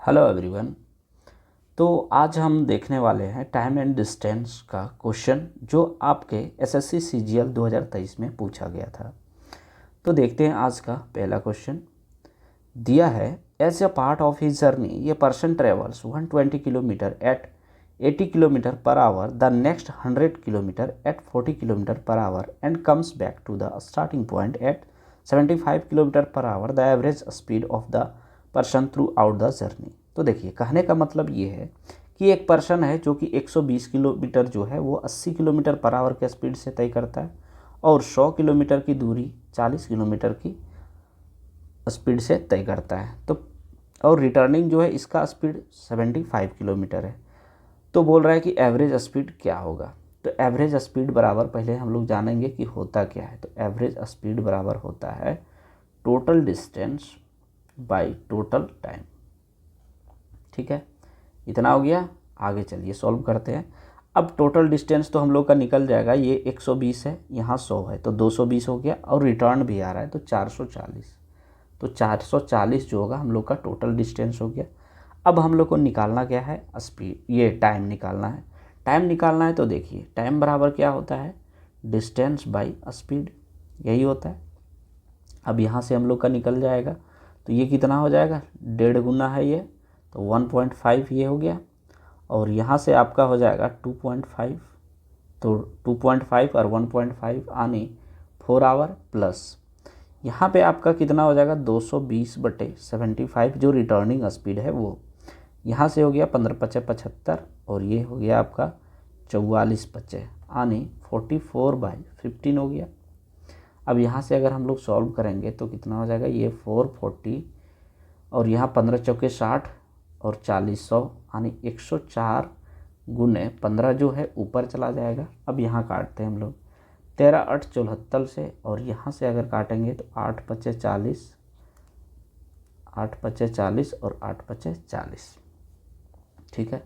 Hello everyone. तो आज हम देखने वाले हैं टाइम एंड डिस्टेंस का क्वेश्चन जो आपके एसएससी सीजीएल 2023 में पूछा गया था। तो देखते हैं आज का पहला क्वेश्चन। दिया है as a part of his journey ये person travels 120 kilometre at 80 kilometre per hour, the next 100 kilometre at 40 kilometre per hour and comes back to the starting point at 75 kilometre per hour, the average speed of the person throughout the journey. तो देखिए, कहने का मतलब ये है कि एक person है जो कि 120 किलोमीटर जो है वो 80 किलोमीटर पर आवर के स्पीड से तय करता है और 100 किलोमीटर की दूरी 40 किलोमीटर की स्पीड से तय करता है। तो और रिटर्निंग जो है इसका स्पीड 75 किलोमीटर है। तो बोल रहा है कि एवरेज स्पीड क्या होगा। तो एवरेज स्पीड बराबर पहले हम लोग जानेंगे कि होता क्या है। तो एवरेज स्पीड बराबर होता है total distance by total time. ठीक है, इतना हो गया। आगे चलिए सॉल्व करते हैं। अब टोटल डिस्टेंस तो हम लोग का निकल जाएगा, ये 120 है, यहाँ 100 है तो 220 हो गया और रिटर्न भी आ रहा है तो 440। तो 440 जो होगा हम लोग का टोटल डिस्टेंस हो गया। अब हम लोग को निकालना क्या है, स्पीड, ये टाइम निकालना है। टाइम निकालना है तो देखिए, टाइम बराबर क्या होता है, डिस्टेंस बाय स्पीड, यही होता है। अब यहाँ से हम लोग का निकल जाएगा तो ये कितना हो जाएगा, 1.5 गुना है ये, तो 1.5 ये हो गया। और यहाँ से आपका हो जाएगा 2.5, तो 2.5 और 1.5 आने 4 आवर प्लस यहाँ पे आपका कितना हो जाएगा 220/75 जो रिटर्निंग स्पीड है वो। यहाँ से हो गया 15×5 = 75 और ये हो गया आपका 44×5 आने 44/15 हो गया। अब यहाँ से अगर हम लोग सॉल्व करेंगे तो कितना हो जाएगा, ये 440 और यहाँ 15×4 = 60 और 40 यानी 104 गुने 15 जो है ऊपर चला जाएगा। अब यहाँ काटते हैं हम लोग 13×8 = 74 से, और यहाँ से अगर काटेंगे तो 8×5 = 40 और 8×5 = 40। ठीक है,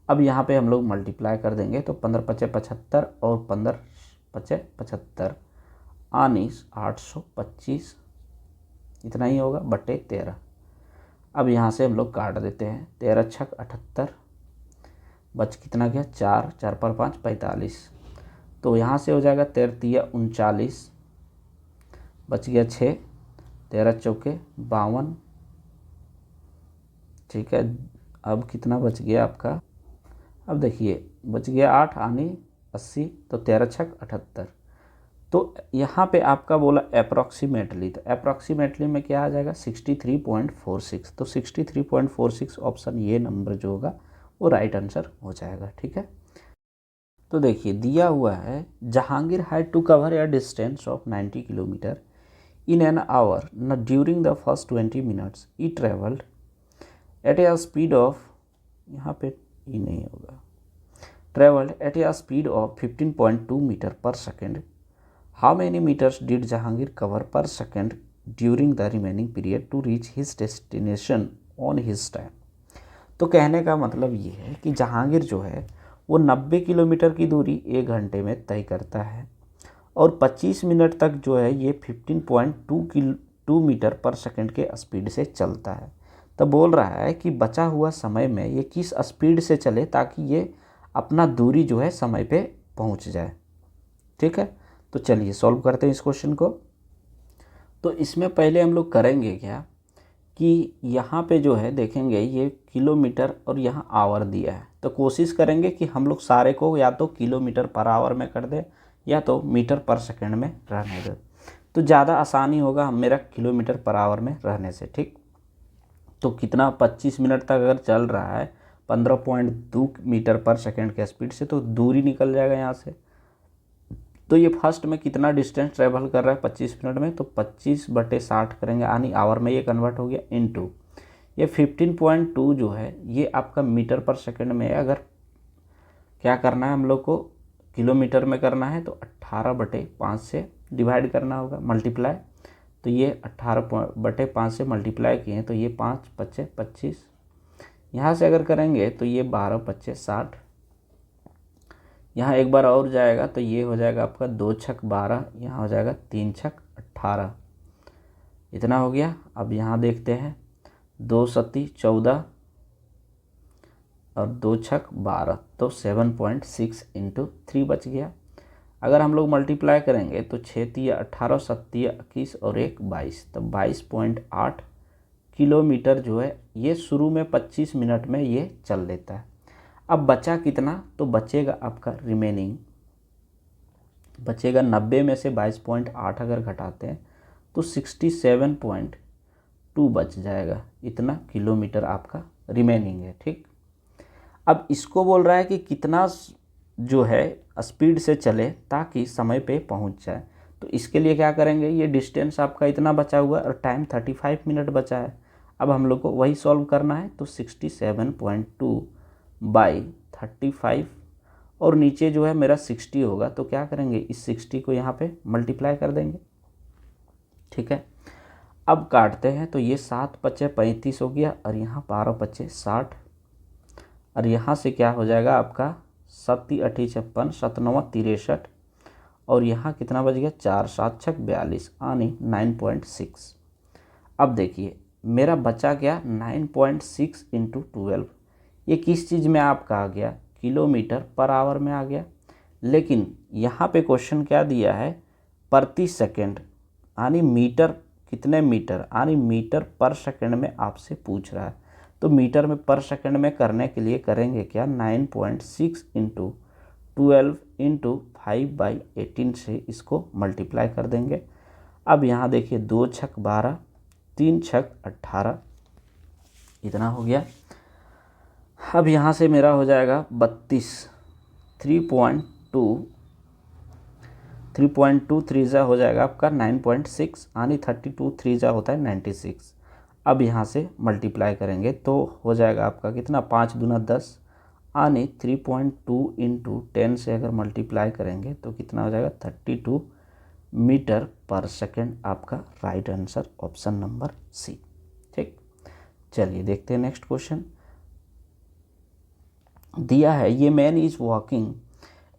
अब यहाँ पे हम लोग मल्टीप्लाई कर देंगे तो 15×5 = 75 और 15×5 = 75 आनी 825, इतना ही होगा बटे 13। अब यहाँ से हम लोग काट देते हैं, 13×6 = 78, बच कितना गया 4, 4 पर 5 45। तो यहाँ से हो जाएगा 13×3 = 39, बच गया 6, 13×4 = 52। ठीक है, अब कितना बच गया आपका, अब देखिए बच गया 8 आने 80, तो 13×6 = 78। तो यहाँ पे आपका बोला अप्रॉक्सीमेटली, तो अप्रॉक्सीमेटली में क्या आ जाएगा 63.46। तो 63.46 ऑप्शन ये नंबर जो होगा वो राइट आंसर हो जाएगा। ठीक है, तो देखिए दिया हुआ है Jahangir had to cover a distance of 90 kilometre in an hour न during the first 20 minutes he travelled at a speed of, यहाँ पे ई नहीं होगा, travelled at a speed of 15.2 metre per second. How many metres did Jahangir cover per second during the remaining period to reach his destination on his time. तो कहने का मतलब ये है कि जहांगीर जो है वो 90 किलोमीटर की दूरी 1 घंटे में तय करता है और 25 मिनट तक जो है ये 15.2 मीटर पर सेकेंड के स्पीड से चलता है। तो बोल रहा है कि बचा हुआ समय में ये किस स्पीड से चले ताकि ये अपना दूरी जो है समय पे पहुंच जाए। ठीक है, तो चलिए सॉल्व करते हैं इस क्वेश्चन को। तो इसमें पहले हम लोग करेंगे क्या कि यहाँ पे जो है देखेंगे ये किलोमीटर और यहाँ आवर दिया है, तो कोशिश करेंगे कि हम लोग सारे को या तो किलोमीटर पर आवर में कर दें या तो मीटर पर सेकंड में रहने दें, तो ज़्यादा आसानी होगा हम मेरा किलोमीटर पर आवर में रहने से। ठीक, तो कितना 25 मिनट तक अगर चल रहा है 15.2 मीटर पर सेकेंड के स्पीड से, तो दूरी निकल जाएगा यहाँ से। तो ये फर्स्ट में कितना डिस्टेंस ट्रेवल कर रहा है 25 मिनट में, तो 25/60 करेंगे यानी आवर में ये कन्वर्ट हो गया इनटू ये 15.2 जो है ये आपका मीटर पर सेकंड में है। अगर क्या करना है हम लोग को किलोमीटर में करना है तो 18/5 से डिवाइड करना होगा, मल्टीप्लाई। तो ये 18/5 से मल्टीप्लाई किए तो ये 5×5 = 25। यहाँ से अगर करेंगे तो ये 12×5 = 60। यहाँ एक बार और जाएगा तो ये हो जाएगा आपका 2×6 = 12, यहाँ हो जाएगा 3×6 = 18, इतना हो गया। अब यहाँ देखते हैं 2×7 = 14, और 2 छक 12, तो 7.6 इंटू 3 बच गया। अगर हम लोग मल्टीप्लाई करेंगे तो 6 तिया 18, 7 तिया 21 और 1 22, तो 22.8 किलोमीटर जो है ये शुरू में 25 मिनट में ये चल लेता है। अब बचा कितना, तो बचेगा आपका रिमेनिंग, बचेगा 90 में से 22.8 अगर घटाते हैं तो 67.2 बच जाएगा। इतना किलोमीटर आपका रिमेनिंग है। ठीक, अब इसको बोल रहा है कि कितना जो है स्पीड से चले ताकि समय पे पहुंच जाए। तो इसके लिए क्या करेंगे, ये डिस्टेंस आपका इतना बचा हुआ है और टाइम 35 मिनट बचा है। अब हम लोग को वही सॉल्व करना है। तो 67.2 बाई 35 और नीचे जो है मेरा 60 होगा, तो क्या करेंगे, इस 60 को यहाँ पे मल्टीप्लाई कर देंगे। ठीक है, अब काटते हैं तो ये 7 पचे 35 हो गया और यहाँ 12 पचे 60 और यहाँ से क्या हो जाएगा आपका 7 8 56, 7 9 63 और यहाँ कितना बच गया 4 7 6 42 यानी 9.6। अब देखिए मेरा बचा क्या 9.6 इंटू 12, ये किस चीज़ में आपका आ गया, किलोमीटर पर आवर में आ गया। लेकिन यहाँ पे क्वेश्चन क्या दिया है, प्रति सेकंड यानी मीटर, कितने मीटर यानी मीटर पर सेकंड में आपसे पूछ रहा है। तो मीटर में पर सेकंड में करने के लिए करेंगे क्या, 9.6 इंटू 12 इंटू 5/18 से इसको मल्टीप्लाई कर देंगे। अब यहाँ देखिए 2 छक 12, 3 छक 18, इतना हो गया। अब यहाँ से मेरा हो जाएगा 32, 3.2 3 हो जाएगा आपका 9.6 यानी 32 3 होता है 96। अब यहाँ से मल्टीप्लाई करेंगे तो हो जाएगा आपका कितना, 5 दूना 10 यानी 3.2 इंटू 10 से अगर मल्टीप्लाई करेंगे तो कितना हो जाएगा 32 मीटर पर सेकंड। आपका right answer option number C. ठीक, चलिए देखते हैं नेक्स्ट क्वेश्चन। दिया है ये man is walking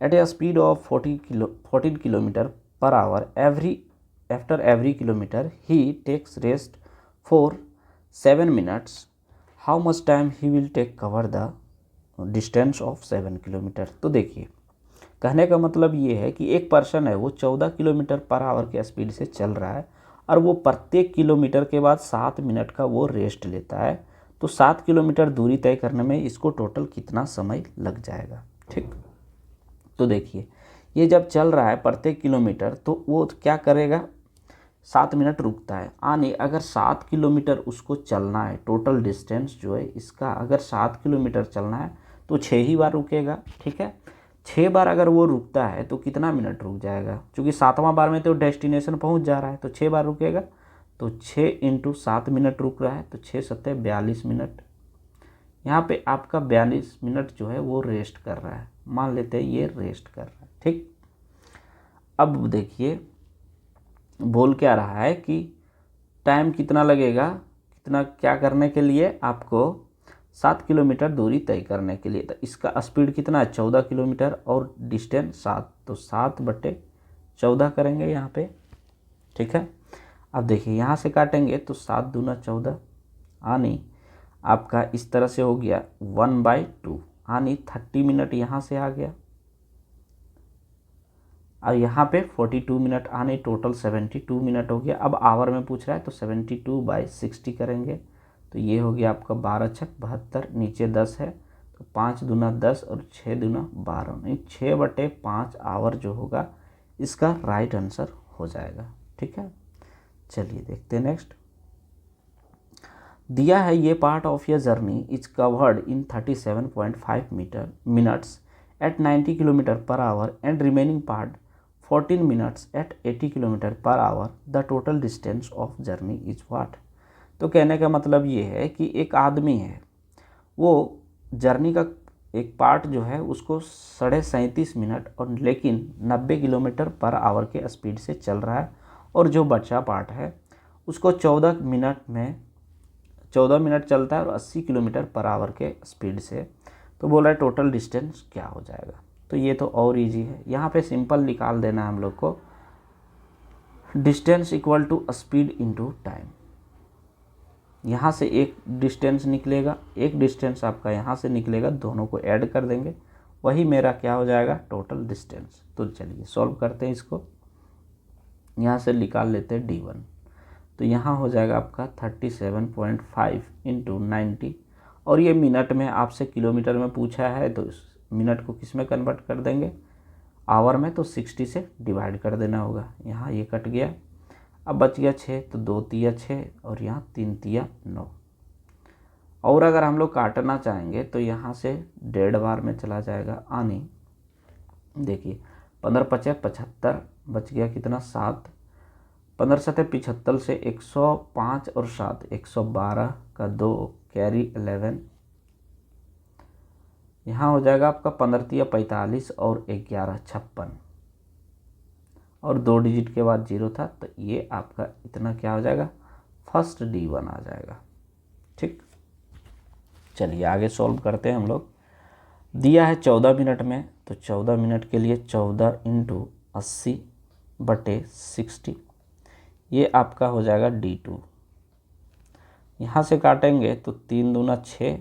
at a speed of 14 kilometer per hour after every kilometer he takes rest for 7 minutes, how much time he will take cover the distance of 7 kilometer. तो देखिए कहने का मतलब ये है कि एक पर्सन है वो 14 किलोमीटर पर आवर के स्पीड से चल रहा है और वो प्रत्येक किलोमीटर के बाद 7 मिनट का वो रेस्ट लेता है। तो 7 किलोमीटर दूरी तय करने में इसको टोटल कितना समय लग जाएगा। ठीक, तो देखिए ये जब चल रहा है प्रत्येक किलोमीटर तो वो क्या करेगा, 7 मिनट रुकता है। यानी अगर 7 किलोमीटर उसको चलना है, टोटल डिस्टेंस जो है इसका अगर 7 किलोमीटर चलना है तो 6 ही बार रुकेगा। ठीक है, 6 बार अगर वो रुकता है तो कितना मिनट रुक जाएगा, क्योंकि 7वां बार में तो डेस्टिनेशन पहुंच जा रहा है तो 6 बार रुकेगा। तो 6 इंटू 7 मिनट रुक रहा है तो 6 सत्ते 42 मिनट। यहाँ पे आपका 42 मिनट जो है वो रेस्ट कर रहा है, मान लेते हैं ये रेस्ट कर रहा है। ठीक, अब देखिए बोल क्या रहा है कि टाइम कितना लगेगा, कितना क्या करने के लिए, आपको 7 किलोमीटर दूरी तय करने के लिए। तो इसका स्पीड कितना है 14 किलोमीटर और डिस्टेंस 7, तो 7/14 करेंगे यहाँ पे। ठीक है, अब देखिए यहाँ से काटेंगे तो 7 दूना 14 यानी आपका इस तरह से हो गया 1/2 यानी 30 मिनट यहाँ से आ गया और यहाँ पे 42 मिनट यानी टोटल 72 मिनट हो गया। अब आवर में पूछ रहा है तो 72/60 करेंगे तो ये हो गया आपका 12 छक 72, नीचे 10 है तो 5 दूना 10 और 6 दूना 12, नहीं 6/5 आवर जो होगा इसका राइट आंसर हो जाएगा। ठीक है, चलिए देखते हैं नेक्स्ट। दिया है ये part of your journey is covered in 37.5 minutes at 90 kilometer per hour and remaining part 14 minutes at 80 kilometre per hour, the total distance of journey is what. तो कहने का मतलब ये है कि एक आदमी है वो जर्नी का एक पार्ट जो है उसको 37.5 मिनट और लेकिन 90 किलोमीटर पर आवर के स्पीड से चल रहा है और जो बचा पार्ट है उसको 14 मिनट चलता है और 80 किलोमीटर पर आवर के स्पीड से। तो बोल रहा है टोटल डिस्टेंस क्या हो जाएगा। तो ये तो और इजी है, यहाँ पे सिंपल निकाल देना है हम लोग को, distance equal to speed into time. यहाँ से एक डिस्टेंस निकलेगा, एक डिस्टेंस आपका यहाँ से निकलेगा, दोनों को ऐड कर देंगे, वही मेरा क्या हो जाएगा, टोटल डिस्टेंस। तो चलिए सॉल्व करते हैं इसको। यहाँ से निकाल लेते हैं D1। तो यहाँ हो जाएगा आपका 37.5 इंटू 90, और ये मिनट में आपसे किलोमीटर में पूछा है, तो इस मिनट को किस में कन्वर्ट कर देंगे, आवर में, तो 60 से डिवाइड कर देना होगा। यहाँ ये कट गया, अब बच गया 6, तो 2 तिया 6 और यहाँ 3 तिया 9। और अगर हम लोग काटना चाहेंगे तो यहाँ से 1.5 बार में चला जाएगा आनी। देखिए 15 पचे 75, बच गया कितना 7, 15 सतह 75 से 105 और 7 112 का 2 कैरी 11। यहाँ हो जाएगा आपका 15 तिया 45 और 11 56, और 2 डिजिट के बाद 0 था, तो ये आपका इतना क्या हो जाएगा, फर्स्ट D1 आ जाएगा। ठीक, चलिए आगे सॉल्व करते हैं हम लोग। दिया है 14 मिनट में, तो 14 मिनट के लिए 14 इंटू 80/60, ये आपका हो जाएगा D2। यहाँ से काटेंगे तो 3 दूना 6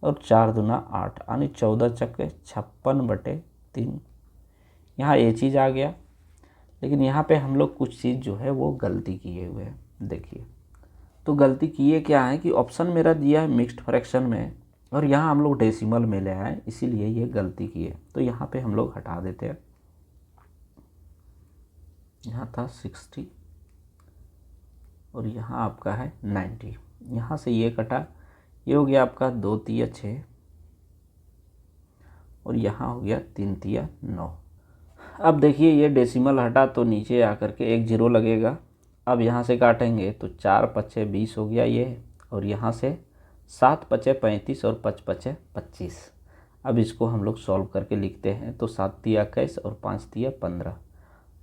और 4 दूना 8, यानी 14 चक्के 56/3। यहाँ ये चीज़ आ गया, लेकिन यहाँ पे हम लोग कुछ चीज़ जो है वो गलती किए हुए हैं। देखिए, तो गलती किए क्या है कि ऑप्शन मेरा दिया है मिक्स्ड फ्रैक्शन में, और यहाँ हम लोग डेसिमल में ले आए, इसीलिए ये गलती किए। तो यहाँ पे हम लोग हटा देते हैं। यहाँ था 60 और यहाँ आपका है 90, यहाँ से ये कटा, ये हो गया आपका 2 तिया 6 और यहाँ हो गया 3 तिया 9। अब देखिए ये डेसिमल हटा तो नीचे आकर के एक 0 लगेगा। अब यहाँ से काटेंगे तो 4 पचे 20 हो गया ये, और यहाँ से 7 पचे 35 और 5 पचे 25। अब इसको हम लोग सॉल्व करके लिखते हैं, तो 7 तिया 21 और 5 तिया 15,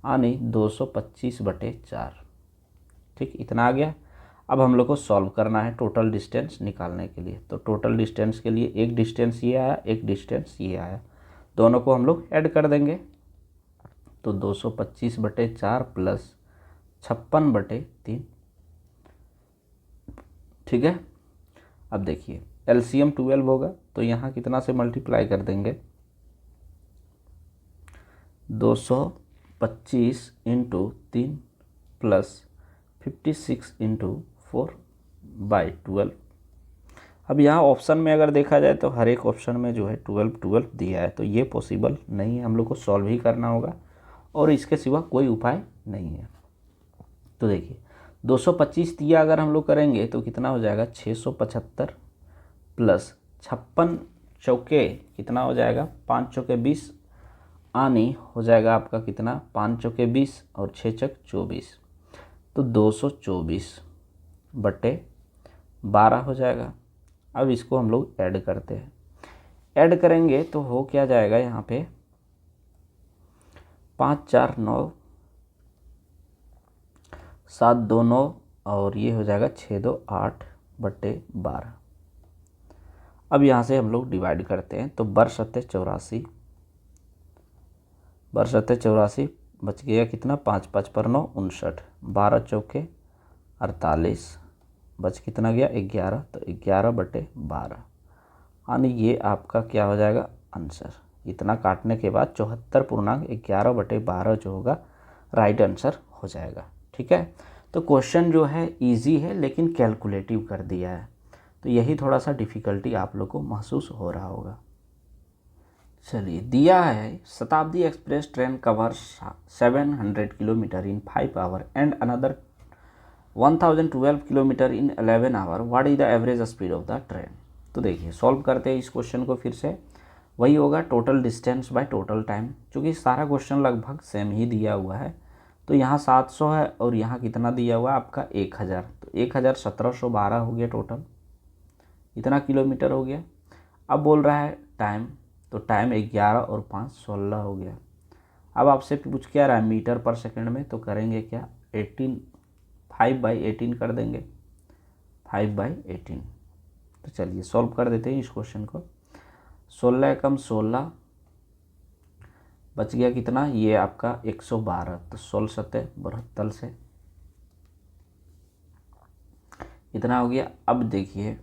यानी 225/4। ठीक, इतना आ गया। अब हम लोग को सॉल्व करना है टोटल डिस्टेंस निकालने के लिए। तो टोटल डिस्टेंस के लिए एक डिस्टेंस ये आया, एक डिस्टेंस ये आया, दोनों को हम लोग ऐड कर देंगे। तो 225/4 प्लस 56/3। ठीक है, अब देखिए LCM 12 होगा, तो यहाँ कितना से मल्टीप्लाई कर देंगे, 225 इंटू 3 प्लस 56 इंटू 4/12। अब यहाँ ऑप्शन में अगर देखा जाए तो हर एक ऑप्शन में जो है 12 12 दिया है, तो ये पॉसिबल नहीं है, हम लोग को सॉल्व ही करना होगा और इसके सिवा कोई उपाय नहीं है। तो देखिए 225 दिया अगर हम लोग करेंगे तो कितना हो जाएगा, 675 प्लस 56 चौके कितना हो जाएगा, 5 चौके 20, आनी हो जाएगा आपका कितना, 5 चौके 20 और 6 चक 24, तो 224/12 हो जाएगा। अब इसको हम लोग ऐड करते हैं, ऐड करेंगे तो हो क्या जाएगा, यहाँ पे 5 4 9, 7 2 9 और ये हो जाएगा 6 2 8/12। अब यहाँ से हम लोग डिवाइड करते हैं, तो बरसते 84, बरसते 84 बच गया कितना, 5 5 पर 9 59, 12 चौके 48, बच कितना गया 11, तो 11/12, यानी ये आपका क्या हो जाएगा आंसर। इतना काटने के बाद 74.11/12 जो होगा राइट आंसर हो जाएगा। ठीक है, तो क्वेश्चन जो है इजी है लेकिन कैलकुलेटिव कर दिया है, तो यही थोड़ा सा डिफ़िकल्टी आप लोग को महसूस हो रहा होगा। चलिए, दिया है Shatabdi express train covers 700 kilometer in 5 hour and another 1012 kilometer in 11 hour, what is the average speed of the train. तो देखिए सॉल्व करते हैं इस क्वेश्चन को, फिर से वही होगा total distance by total time, क्योंकि सारा क्वेश्चन लगभग सेम ही दिया हुआ है। तो यहाँ 700 है और यहाँ कितना दिया हुआ है आपका 1000, तो 1712 हो गया टोटल, इतना किलोमीटर हो गया। अब बोल रहा है टाइम, तो टाइम 11 और 5 16 हो गया। अब आपसे पूछ क्या रहा है मीटर पर सेकंड में, तो करेंगे क्या 5/18 कर देंगे, 5/18। तो चलिए सॉल्व कर देते हैं इस क्वेश्चन को। 16 कम 16 बच गया कितना, ये आपका 112, तो 16 7 72 से इतना हो गया। अब देखिए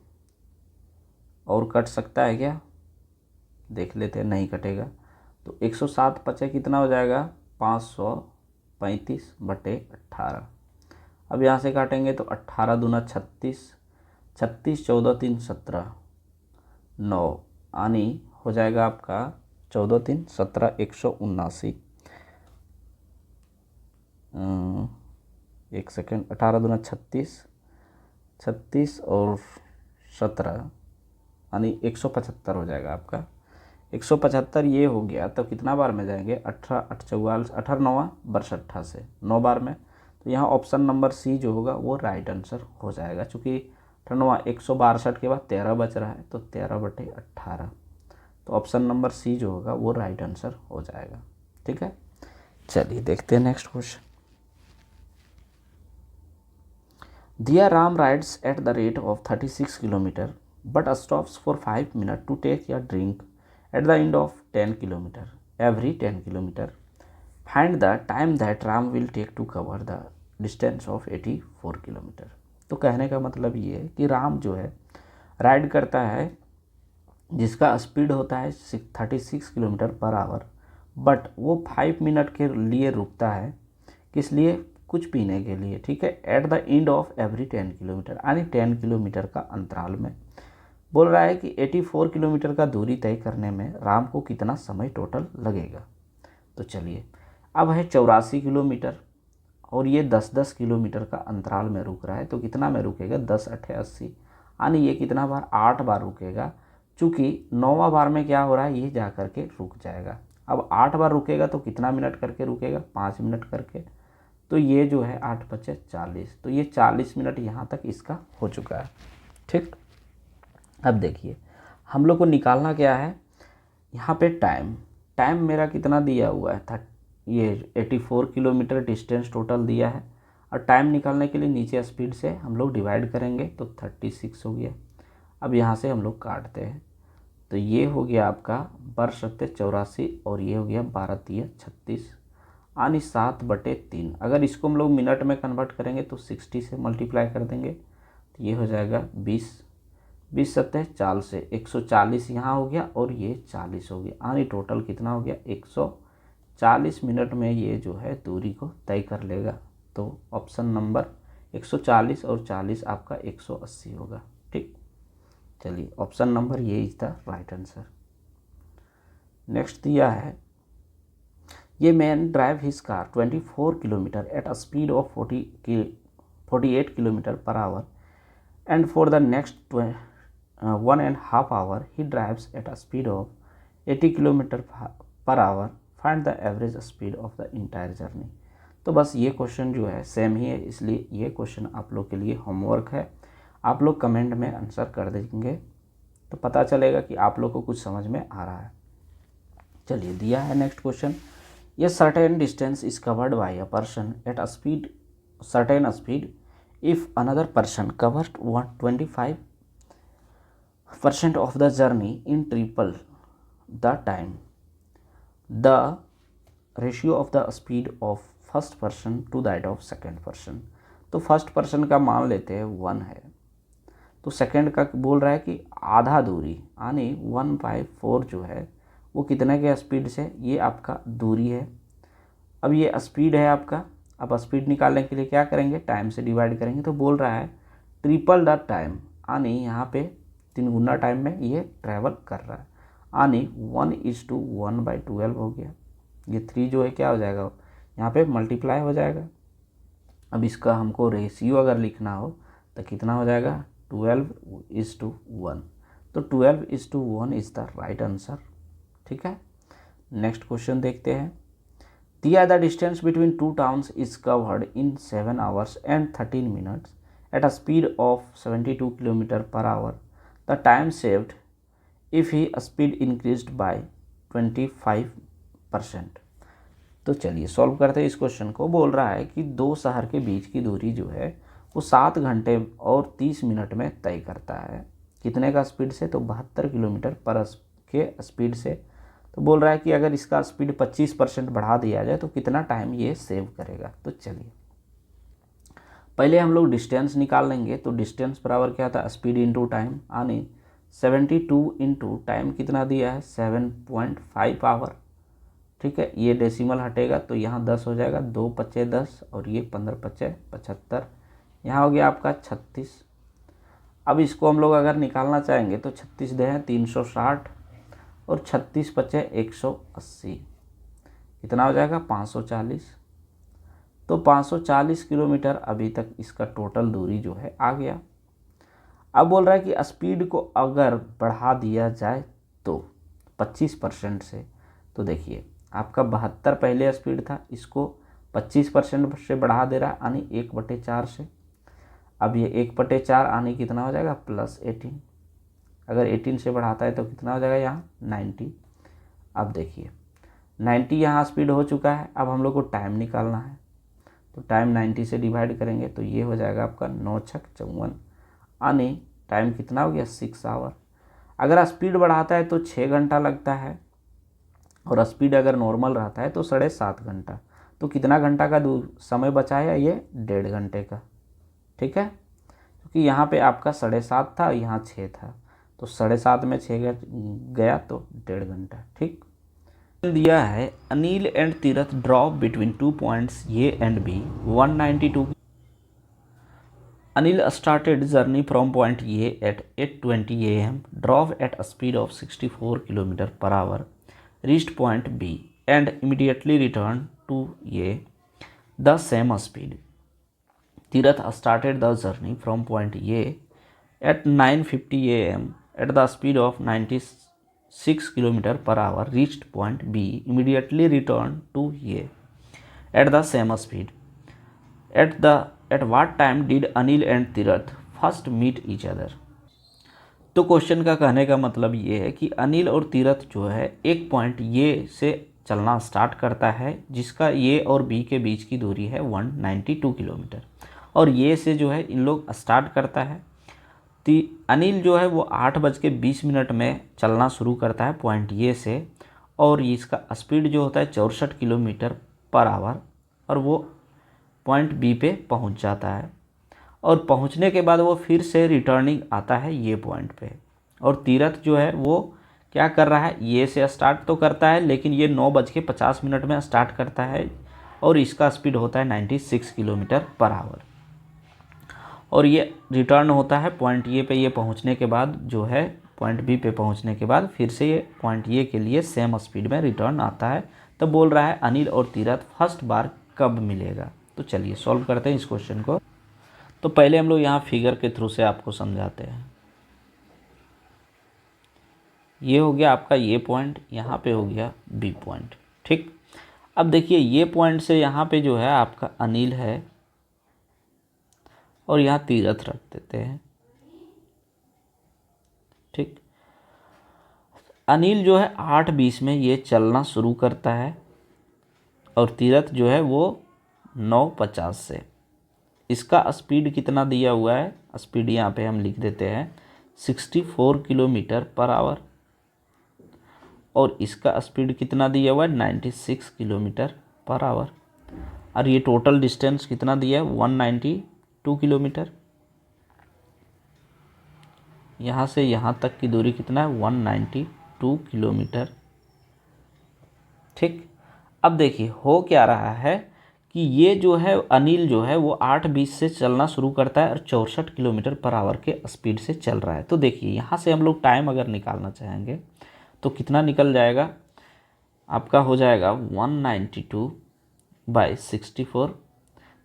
और कट सकता है क्या, देख लेते हैं, नहीं कटेगा। तो 107 पचे कितना हो जाएगा, 535/18। अब यहाँ से काटेंगे तो 18 दूना 36, 36 14 3 17 9 आनी हो जाएगा आपका 14 3 17 179। एक सेकेंड, 18 दूना 36, 36 और 17 यानी 175 हो जाएगा आपका। 175 ये हो गया तो कितना बार में जाएंगे, 18 8 44 18 9 वर्ष 18 से 9 बार में। तो यहाँ ऑप्शन नंबर सी जो होगा वो राइट आंसर हो जाएगा, चूँकि 18 162 के बाद 13 बच रहा है तो 13/18। तो ऑप्शन नंबर सी जो होगा वो राइट आंसर हो जाएगा। ठीक है, चलिए देखते हैं नेक्स्ट क्वेश्चन। दिया Ram rides at the rate of 36 kilometre but stops for 5 minutes to take a drink at the end of 10 kilometer every 10 kilometer. Find the time that Ram will take to cover the distance of 84 kilometer. तो कहने का मतलब ये है कि राम जो है ride करता है जिसका स्पीड होता है 36 किलोमीटर पर आवर, बट वो 5 मिनट के लिए रुकता है, किस लिए, कुछ पीने के लिए। ठीक है, at the end of every 10 kilometre यानी 10 किलोमीटर का अंतराल में। बोल रहा है कि 84 किलोमीटर का दूरी तय करने में राम को कितना समय टोटल लगेगा। तो चलिए, अब है 84 किलोमीटर और ये 10-10 किलोमीटर का अंतराल में रुक रहा है, तो कितना में रुकेगा, 10 8 80 यानी ये कितना बार, 8 बार रुकेगा। चूँकि 9वां बार में क्या हो रहा है, ये जा कर के रुक जाएगा। अब 8 बार रुकेगा तो कितना मिनट करके रुकेगा, 5 मिनट करके। तो ये जो है 8 5 40, तो ये 40 मिनट यहाँ तक इसका हो चुका है। ठीक, अब देखिए हम लोग को निकालना क्या है, यहाँ पे टाइम मेरा कितना दिया हुआ है, ये 84 किलोमीटर डिस्टेंस टोटल दिया है, और टाइम निकालने के लिए नीचे स्पीड से हम लोग डिवाइड करेंगे तो 36 हो गया। अब यहाँ से हम लोग काटते हैं तो ये हो गया आपका 12×7 = 84 और ये हो गया 12×3 = 36 यानी 7/3। अगर इसको हम लोग मिनट में कन्वर्ट करेंगे तो 60 से मल्टीप्लाई कर देंगे तो ये हो जाएगा 20 20×7 = 40 से 140 यहाँ हो गया और ये 40 हो गया, यानी टोटल कितना हो गया, 140 मिनट में ये जो है दूरी को तय कर लेगा। तो ऑप्शन नंबर 140 और 40 आपका 180 होगा। ठीक, चलिए ऑप्शन नंबर ये is the right answer. Next दिया है, ये man drive his car 24 kilometre at a speed of 48 kilometre per hour and for the next 1.5 hour he drives at a speed of 80 kilometre per our. Find the average speed of the entire journey. तो बस ये question जो है same ही है, इसलिए ये question आप लोग के लिए होमवर्क है। आप लोग कमेंट में आंसर कर देंगे तो पता चलेगा कि आप लोग को कुछ समझ में आ रहा है। चलिए दिया है नेक्स्ट क्वेश्चन, ये certain distance is covered by a person at a speed certain speed if another person covered 25% of the journey in triple the time, the ratio of the speed of first person to that of second person। तो first person का मान लेते हैं 1 है, तो second का बोल रहा है कि आधा दूरी यानी 1/4 जो है वो कितने के स्पीड से, ये आपका दूरी है। अब ये स्पीड है आपका, अब स्पीड निकालने के लिए क्या करेंगे, टाइम से डिवाइड करेंगे। तो बोल रहा है ट्रिपल द टाइम यानी यहाँ पे 3 गुना टाइम में ये ट्रैवल कर रहा है, यानी 1:1/12 हो गया। ये 3 जो है क्या हो जाएगा, यहाँ पे मल्टीप्लाई हो जाएगा। अब इसका हमको रेशियो अगर लिखना हो तो कितना हो जाएगा, 12:1। तो 12:1 इज़ द राइट आंसर। ठीक है, नेक्स्ट क्वेश्चन देखते हैं। दिया the distance between 2 towns is covered in 7 hours and 13 minutes at a speed of 72 kilometre per our. The time saved if he speed increased by 25%। तो चलिए solve करते हैं इस क्वेश्चन को। बोल रहा है कि 2 शहर के बीच की दूरी जो है वो 7 घंटे और 30 मिनट में तय करता है, कितने का स्पीड से, तो 72 किलोमीटर पर के स्पीड से। तो बोल रहा है कि अगर इसका स्पीड 25% बढ़ा दिया जाए तो कितना टाइम ये सेव करेगा। तो चलिए पहले हम लोग डिस्टेंस निकाल लेंगे। तो डिस्टेंस बराबर क्या था, स्पीड इंटू टाइम, यानी 72 इंटू टाइम कितना दिया है 7.5 आवर। ठीक है, ये डेसिमल हटेगा तो यहाँ 10 हो जाएगा, 2 पच्चे 10 और ये 15 पच्चे 75, यहाँ हो गया आपका 36। अब इसको हम लोग अगर निकालना चाहेंगे तो 36 दे हैं 360 और 36 पच्चे 180, कितना हो जाएगा 540। तो 540 किलोमीटर अभी तक इसका टोटल दूरी जो है आ गया। अब बोल रहा है कि स्पीड को अगर बढ़ा दिया जाए तो 25% से, तो देखिए आपका 72 पहले स्पीड था, इसको 25% से बढ़ा दे रहा है, यानी 1/4 से। अब ये 1/4 आने कितना हो जाएगा +18, अगर 18 से बढ़ाता है तो कितना हो जाएगा यहाँ 90। अब देखिए 90 यहाँ स्पीड हो चुका है। अब हम लोग को टाइम निकालना है, तो टाइम 90 से डिवाइड करेंगे तो ये हो जाएगा आपका 9 छक 54, यानी टाइम कितना हो गया 6 आवर। अगर स्पीड बढ़ाता है तो 6 घंटा लगता है, और स्पीड अगर नॉर्मल रहता है तो 7.5 घंटा। तो कितना घंटा का समय बचा है, ये 1.5 घंटे का। ठीक है, क्योंकि यहाँ पे आपका 7.5 था, यहाँ 6 था, तो 7.5 में 6 गया तो 1.5 घंटा। ठीक, दिया है Anil and Tirath drop between 2 points A and B 192। Anil started journey from point A at 8:20 am, drove at a speed of 64 km per hour, reached point B, and immediately returned to A the same speed. Tirath started the journey from point A at 9:50 am at the speed of 96 km per hour, reached point B, immediately returned to A at the same speed. At what time did Anil and Tirath first meet each other? तो question का कहने का मतलब ये है कि अनिल और तीरथ जो है एक पॉइंट ये से चलना स्टार्ट करता है, जिसका ये और बी के बीच की दूरी है 192 किलोमीटर, और ये से जो है इन लोग स्टार्ट करता है। अनिल जो है वो 8:20 में चलना शुरू करता है पॉइंट ये से, और इसका स्पीड जो होता है 64 किलोमीटर पर आवर, और वो पॉइंट बी पे पहुंच जाता है। और पहुंचने के बाद वो फिर से रिटर्निंग आता है ये पॉइंट पे। और तीरथ जो है वो क्या कर रहा है, ये से स्टार्ट तो करता है, लेकिन ये 9:50 में स्टार्ट करता है, और इसका स्पीड होता है 96 किलोमीटर पर आवर, और ये रिटर्न होता है पॉइंट ए पे। ये पहुंचने के बाद जो है पॉइंट बी पे पहुंचने के बाद फिर से ये पॉइंट ए के लिए सेम स्पीड में रिटर्न आता है। तो बोल रहा है अनिल और तीरथ फर्स्ट बार कब मिलेगा। तो चलिए सॉल्व करते हैं इस क्वेश्चन को। तो पहले हम लोग यहाँ फिगर के थ्रू से आपको समझाते हैं। ये हो गया आपका ये पॉइंट, यहाँ पे हो गया बी पॉइंट। ठीक, अब देखिए ये पॉइंट से यहाँ पे जो है आपका अनिल है, और यहाँ तीरथ रख देते हैं। ठीक, अनिल जो है 8:20 में ये चलना शुरू करता है, और तीरथ जो है वो 9:50 से। इसका स्पीड कितना दिया हुआ है, स्पीड यहाँ पे हम लिख देते हैं 64 किलोमीटर पर आवर, और इसका स्पीड कितना दिया हुआ है 96 किलोमीटर पर आवर, और ये टोटल डिस्टेंस कितना दिया है 192 किलोमीटर। यहाँ से यहाँ तक की दूरी कितना है 192 किलोमीटर। ठीक, अब देखिए हो क्या रहा है कि ये जो है अनिल जो है वो 8:20 से चलना शुरू करता है, और 64 किलोमीटर पर आवर के स्पीड से चल रहा है। तो देखिए यहाँ से हम लोग टाइम अगर निकालना चाहेंगे तो कितना निकल जाएगा, आपका हो जाएगा 192/64,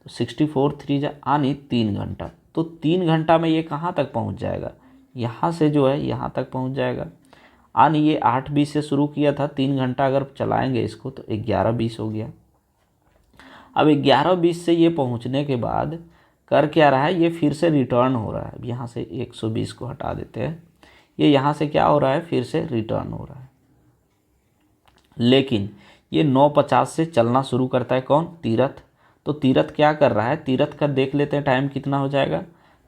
तो 64 3 जा आनी 3 घंटा। तो 3 घंटा में ये कहाँ तक पहुँच जाएगा, यहाँ से जो है यहाँ तक पहुँच जाएगा। आनी ये 8:20 से शुरू किया था, 3 घंटा अगर चलाएंगे इसको तो 11:20 हो गया। अब 11:20 से ये पहुंचने के बाद कर क्या रहा है, ये फिर से रिटर्न हो रहा है। अब यहाँ से 120 को हटा देते हैं, ये यहाँ से क्या हो रहा है, फिर से रिटर्न हो रहा है। लेकिन ये 9:50 से चलना शुरू करता है कौन, तीरथ। तो तीरथ क्या कर रहा है, तीरथ का देख लेते हैं टाइम कितना हो जाएगा।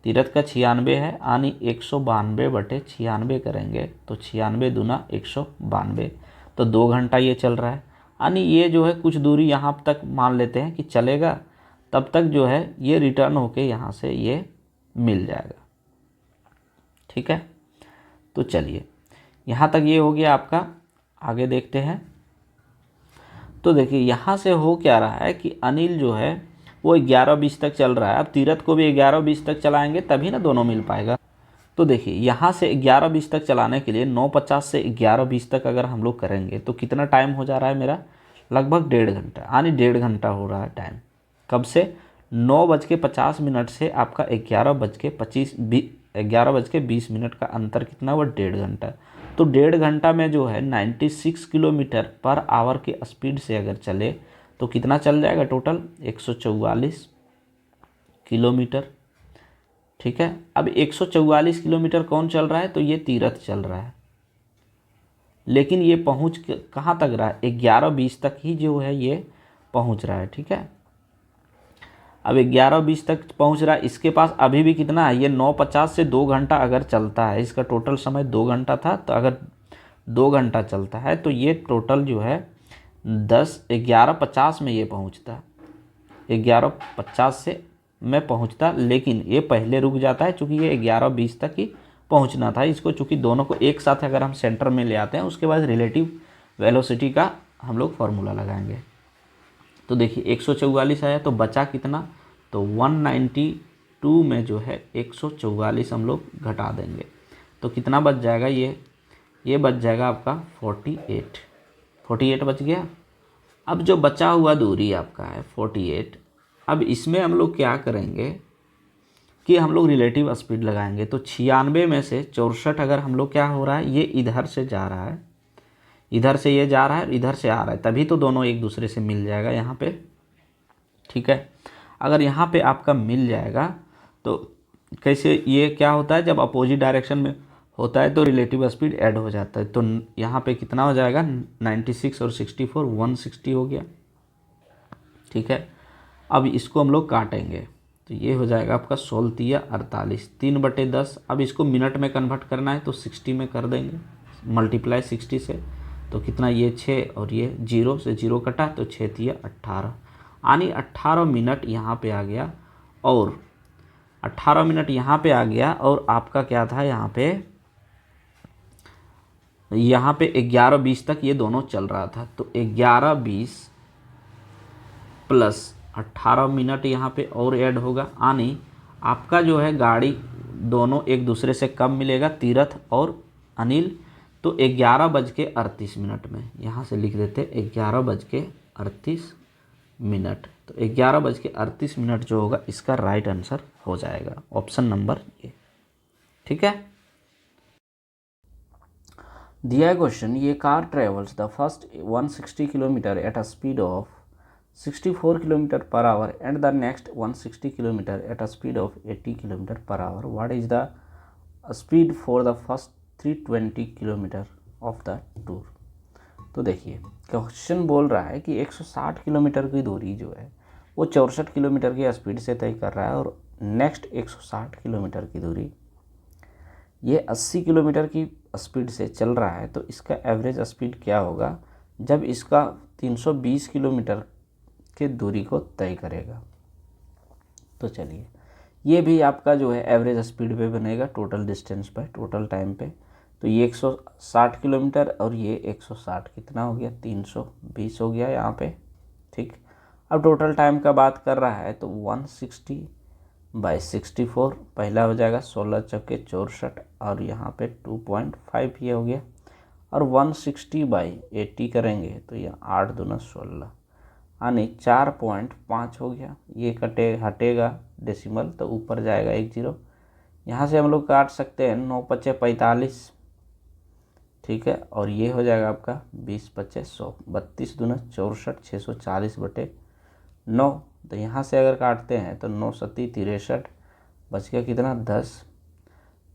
तीरथ का 96 है, यानी 192/96 करेंगे तो 96 दूना 192, तो 2 घंटा ये चल रहा है। यानी ये जो है कुछ दूरी यहाँ तक मान लेते हैं कि चलेगा, तब तक जो है ये रिटर्न होके यहाँ से ये मिल जाएगा। ठीक है, तो चलिए यहाँ तक ये हो गया आपका। आगे देखते हैं। तो देखिए यहाँ से हो क्या रहा है कि अनिल जो है वो 11:20 तक चल रहा है। अब तीरथ को भी 11:20 तक चलाएंगे तभी ना दोनों मिल पाएगा। तो देखिए यहाँ से 11:20 तक चलाने के लिए 9:50 से 11:20 तक अगर हम लोग करेंगे तो कितना टाइम हो जा रहा है मेरा, लगभग 1.5 घंटा, यानी 1.5 घंटा हो रहा है टाइम। कब से 9:50 से आपका 11:20 का अंतर कितना हुआ, 1.5 घंटा। तो 1.5 घंटा में जो है 96 किलोमीटर पर आवर के स्पीड से अगर चले तो कितना चल जाएगा टोटल, 144 किलोमीटर। ठीक है, अब 144 किलोमीटर कौन चल रहा है, तो ये तीरथ चल रहा है। लेकिन ये पहुँच कहाँ तक रहा है, 11:20 तक ही जो है ये पहुँच रहा है। ठीक है, अब 11:20 तक पहुँच रहा है। इसके पास अभी भी कितना है, ये 9:50 से 2 घंटा अगर चलता है, इसका टोटल समय 2 घंटा था, तो अगर 2 घंटा चलता है तो ये टोटल जो है 11:50 में ये पहुँचता, 11:50 से में पहुँचता। लेकिन ये पहले रुक जाता है चूँकि ये 11:20 तक ही पहुँचना था इसको। चूँकि दोनों को एक साथ अगर हम सेंटर में ले आते हैं उसके बाद रिलेटिव वेलोसिटी का हम लोग फार्मूला लगाएंगे। तो देखिए 144 आया तो बचा कितना, तो 192 में जो है 144 हम लोग घटा देंगे तो कितना बच जाएगा, ये बच जाएगा आपका 48 बच गया। अब जो बचा हुआ दूरी आपका है 48, अब इसमें हम लोग क्या करेंगे कि हम लोग रिलेटिव स्पीड लगाएंगे। तो 96 में से 64 अगर हम लोग क्या हो रहा है, ये इधर से जा रहा है, इधर से ये जा रहा है, इधर से आ रहा है, तभी तो दोनों एक दूसरे से मिल जाएगा यहाँ पे। ठीक है, अगर यहाँ पे आपका मिल जाएगा तो कैसे, ये क्या होता है जब अपोजिट डायरेक्शन में होता है तो रिलेटिव स्पीड ऐड हो जाता है। तो यहाँ पे कितना हो जाएगा, 96 और 64 160 हो गया। ठीक है, अब इसको हम लोग काटेंगे तो ये हो जाएगा आपका 16 48, 3/10। अब इसको मिनट में कन्वर्ट करना है तो 60 में कर देंगे, मल्टीप्लाई 60 से, तो कितना, ये 6 और ये 0 से 0 कटा तो 6 तिया 18, यानी 18 मिनट यहाँ पे आ गया। और 18 मिनट यहाँ पे आ गया और आपका क्या था, यहाँ पे 11:20 तक ये दोनों चल रहा था। तो 11:20 प्लस 18 मिनट यहाँ पे और ऐड होगा, यानी आपका जो है गाड़ी दोनों एक दूसरे से कब मिलेगा, तीरथ और अनिल, तो 11:38 में, यहाँ से लिख देते 11:38। तो 11:38 जो होगा इसका राइट आंसर हो जाएगा ऑप्शन नंबर ए। ठीक है, दिया है क्वेश्चन, ये car travels the first 160 kilometre at a speed of 64 kilometre per hour and the next 160 kilometre at a speed of 80 kilometre per hour. What is the speed for the first 320 kilometre of the tour. तो देखिए question बोल रहा है कि 160 kilometre की दूरी जो है वो 64 किलोमीटर की स्पीड से तय कर रहा है, और नेक्स्ट 160 किलोमीटर की दूरी ये 80 किलोमीटर की स्पीड से चल रहा है। तो इसका एवरेज स्पीड क्या होगा जब इसका 320 किलोमीटर के दूरी को तय करेगा। तो चलिए ये भी आपका जो है एवरेज स्पीड पे बनेगा, टोटल डिस्टेंस पे, टोटल टाइम पे। तो ये 160 किलोमीटर और ये 160 कितना हो गया, 320 हो गया यहाँ पे। ठीक, अब टोटल टाइम का बात कर रहा है तो 160/64 पहला हो जाएगा, 16 चौके 64 और यहाँ पे 2.5 ये हो गया। और 160/80 करेंगे तो ये 8 दूना 16, यानी 4.5 हो गया। ये हटेगा डेसिमल तो ऊपर जाएगा 1 0। यहाँ से हम लोग काट सकते हैं 9×5 = 45। ठीक है, और ये हो जाएगा आपका 20×5 = 100, 32 दूना 64, 640/9। तो यहाँ से अगर काटते हैं तो 9×7 = 63, बच गया कितना, 10,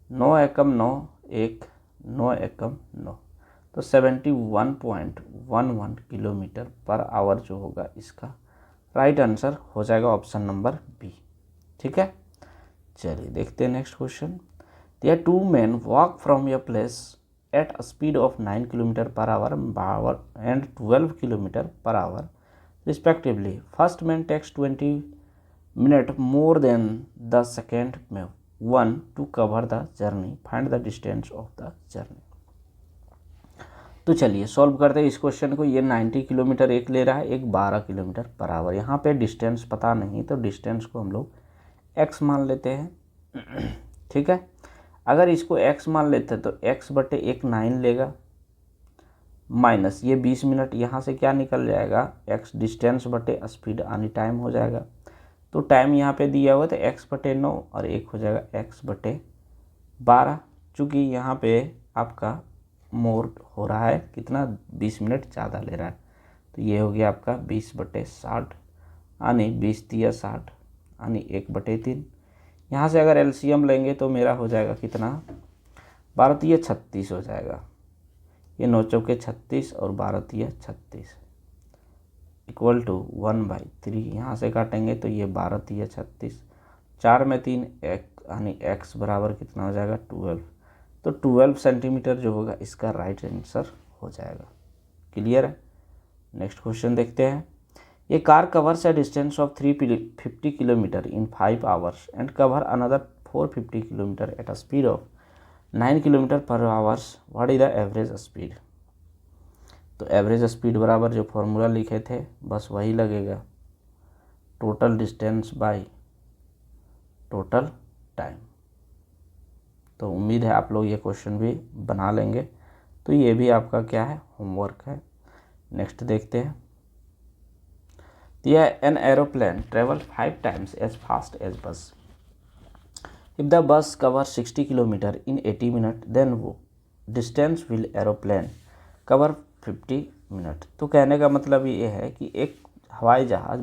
9 एकम 9, 1, 9 एकम 9, तो 71.11 किलोमीटर पर आवर जो होगा इसका राइट आंसर हो जाएगा ऑप्शन नंबर बी। ठीक है, चलिए देखते हैं next question. There 2 men walk from your place at a speed of 9 kilometer per hour and 12 kilometer per hour respectively. First man takes 20 minute more than the second में 1 to cover the journey, find the distance of the journey. तो चलिए solve करते हैं इस question को। ये 90 kilometre एक ले रहा है, एक 12 किलोमीटर पर आवर। यहाँ पे डिस्टेंस पता नहीं तो डिस्टेंस को हम लोग x मान लेते हैं। ठीक है, अगर इसको x मान लेते हैं तो x बटे 1 9 लेगा, माइनस ये 20 मिनट, यहाँ से क्या निकल जाएगा x डिस्टेंस बटे स्पीड आनी टाइम हो जाएगा। तो टाइम यहाँ पे दिया हुआ तो x बटे 9 और 1 हो जाएगा x बटे 12। चूँकि यहाँ पे आपका मोर हो रहा है कितना 20 मिनट ज़्यादा ले रहा है, तो ये हो गया आपका 20 बटे 60 यानी 20 तिया 60 यानी 1 बटे 3। यहाँ से अगर एलसीएम लेंगे तो मेरा हो जाएगा कितना 12 तिया 36 हो जाएगा। ये 9 चौके 36 और 12 तिया 36 इक्वल टू 1/3। यहाँ से काटेंगे तो ये 12 तिया 36, 4 में 3 1 यानी x बराबर कितना हो जाएगा 12। तो 12 सेंटीमीटर जो होगा इसका राइट आंसर हो जाएगा। क्लियर है। नेक्स्ट क्वेश्चन देखते हैं। ये car covers a distance of 350 kilometre in 5 hours and cover another 450 kilometre at a speed of 9 kilometer पर hours, what is the average speed. तो एवरेज स्पीड बराबर जो फॉर्मूला लिखे थे बस वही लगेगा, total distance by total time. तो उम्मीद है आप लोग ये क्वेश्चन भी बना लेंगे। तो ये भी आपका क्या है होमवर्क है। नेक्स्ट देखते हैं। यह an aeroplane travel 5 times as fast as bus. If the bus cover 60 kilometre in 80 minute then वो distance will aeroplane cover 50 minute. तो कहने का मतलब ये है कि एक हवाई जहाज़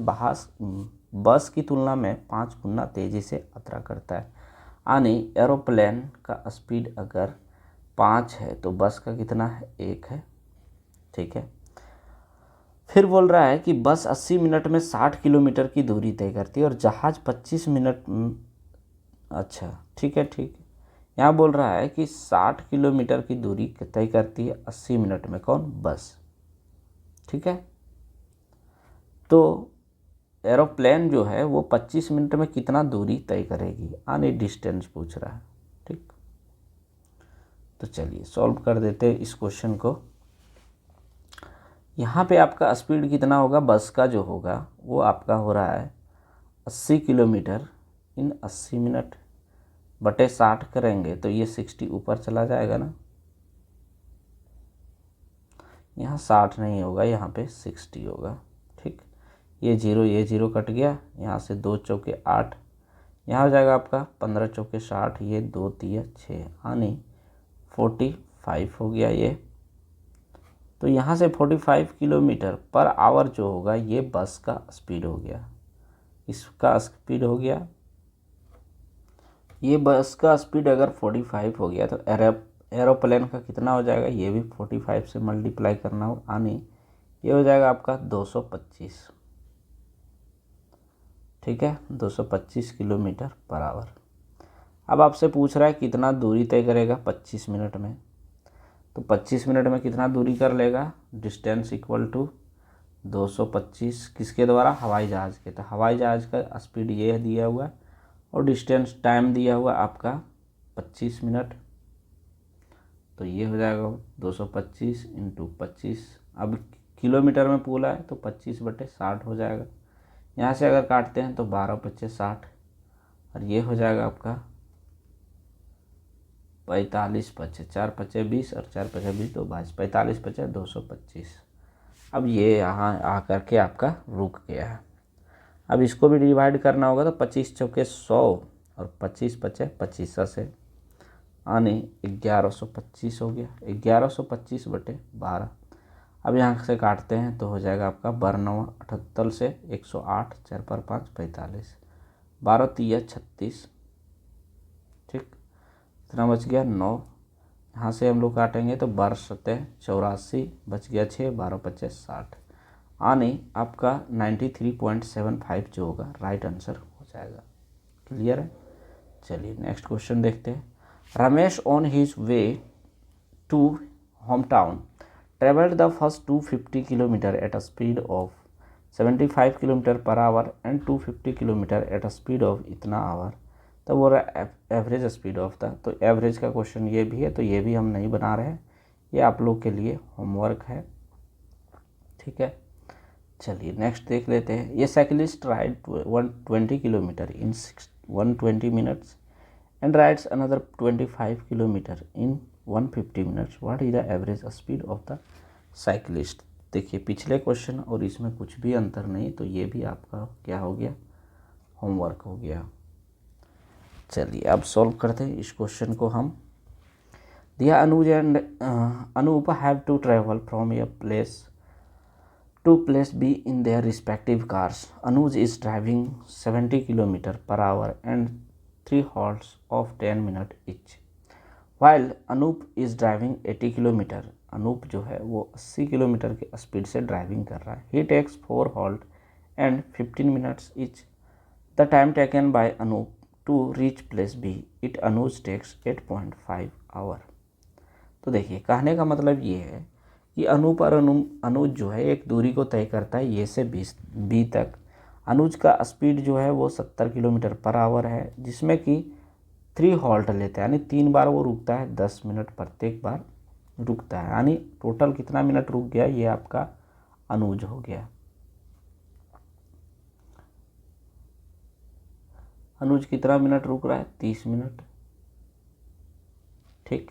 बस की तुलना में 5 गुना तेज़ी से यात्रा करता है, यानी एरोप्लेन का स्पीड अगर 5 है तो बस का कितना है 1 है। ठीक है, फिर बोल रहा है कि बस 80 मिनट में 60 किलोमीटर की दूरी तय करती है और जहाज़ 25 मिनट। अच्छा ठीक है, यहाँ बोल रहा है कि 60 किलोमीटर की दूरी तय करती है 80 मिनट में, कौन बस। ठीक है, तो एरोप्लेन जो है वो 25 मिनट में कितना दूरी तय करेगी, यानी डिस्टेंस पूछ रहा है। ठीक, तो चलिए सॉल्व कर देते हैं इस क्वेश्चन को। यहाँ पे आपका स्पीड कितना होगा बस का जो होगा वो आपका हो रहा है 80 किलोमीटर इन 80 मिनट बटे 60 करेंगे तो ये 60 ऊपर चला जाएगा ना, यहाँ 60 नहीं होगा, यहाँ पे 60 होगा। ठीक, ये जीरो कट गया, यहाँ से 2 चौके 8, यहाँ हो जाएगा आपका 15 चौके 60, ये 2 तिया 6 यानी 45 हो गया ये। तो यहाँ से 45 किलोमीटर पर आवर जो होगा ये बस का स्पीड हो गया, इसका स्पीड हो गया। ये बस का स्पीड अगर 45 हो गया तो एरोप्लेन का कितना हो जाएगा, ये भी 45 से मल्टीप्लाई करना हो, यानी ये हो जाएगा आपका 225। ठीक है, 225 किलोमीटर पर आवर। अब आपसे पूछ रहा है कितना दूरी तय करेगा 25 मिनट में। तो 25 मिनट में कितना दूरी कर लेगा, डिस्टेंस इक्वल टू 225 किसके द्वारा, हवाई जहाज़ के। तो हवाई जहाज़ का स्पीड ये दिया हुआ है और डिस्टेंस टाइम दिया हुआ आपका 25 मिनट। तो ये हो जाएगा 225 इंटू 25। अब किलोमीटर में पूरा है तो 25 बटे 60 हो जाएगा। यहाँ से अगर काटते हैं तो 12 पच्चे 60 और ये हो जाएगा आपका 45 पच्चे 4 पच्चे 20 और 4 पच्चे 20 तो 45 पच्चे 225। अब ये यहाँ आकर के आपका रुक गया है। अब इसको भी डिवाइड करना होगा तो 25 चौके 100 और 25 पच्चे 25 से यानी 1125 हो गया, 1125 बटे 12। अब यहाँ से काटते हैं तो हो जाएगा आपका 12 78 से 108 4 पर 5 45 12 तिया 36। ठीक, इतना बच गया 9। यहाँ से हम लोग काटेंगे तो 12 सतह 84 बच गया 6 12 पच्चे 60 यानी आपका 93.75 जो होगा राइट आंसर हो जाएगा। क्लियर है। चलिए नेक्स्ट क्वेश्चन देखते हैं। Ramesh on his way to home town travelled the first 250 kilometer at a speed of 75 kilometre per hour and 250 kilometer at a speed of इतना आवर, तब बोल रहा है एवरेज स्पीड ऑफ द, तो एवरेज का question ये भी है, तो ये भी हम नहीं बना रहे हैं, ये आप लोग के लिए होमवर्क है, ठीक है। चलिए नेक्स्ट देख लेते हैं। ये cyclist ride 120 kilometre in 120 minutes and rides another 25 kilometre in 150 minutes, what is the average speed of the cyclist. देखिए पिछले क्वेश्चन और इसमें कुछ भी अंतर नहीं, तो ये भी आपका क्या हो गया, होमवर्क हो गया। चलिए अब सॉल्व करते हैं इस क्वेश्चन को हम। दिया Anuj and Anoop have to travel from a place to place B in their respective cars. Anuj is driving 70 km per hour and 3 halts of 10 minutes each. While Anup is driving 80 km. Anoop जो है वो 80 kilometre के speed से driving कर रहा है. He takes 4 halt and 15 minutes each. The time taken by Anup to reach place B, it Anuj takes 8.5 hour. तो देखिए कहने का मतलब ये है कि अनूप और अनुज जो है एक दूरी को तय करता है ए से बी तक। अनुज का स्पीड जो है वो 70 किलोमीटर पर आवर है, जिसमें कि 3 हॉल्ट लेता है, यानी 3 बार वो रुकता है, 10 मिनट प्रत्येक बार रुकता है, यानी टोटल कितना मिनट रुक गया, ये आपका अनुज हो गया। अनुज कितना मिनट रुक रहा है, 30 मिनट, ठीक।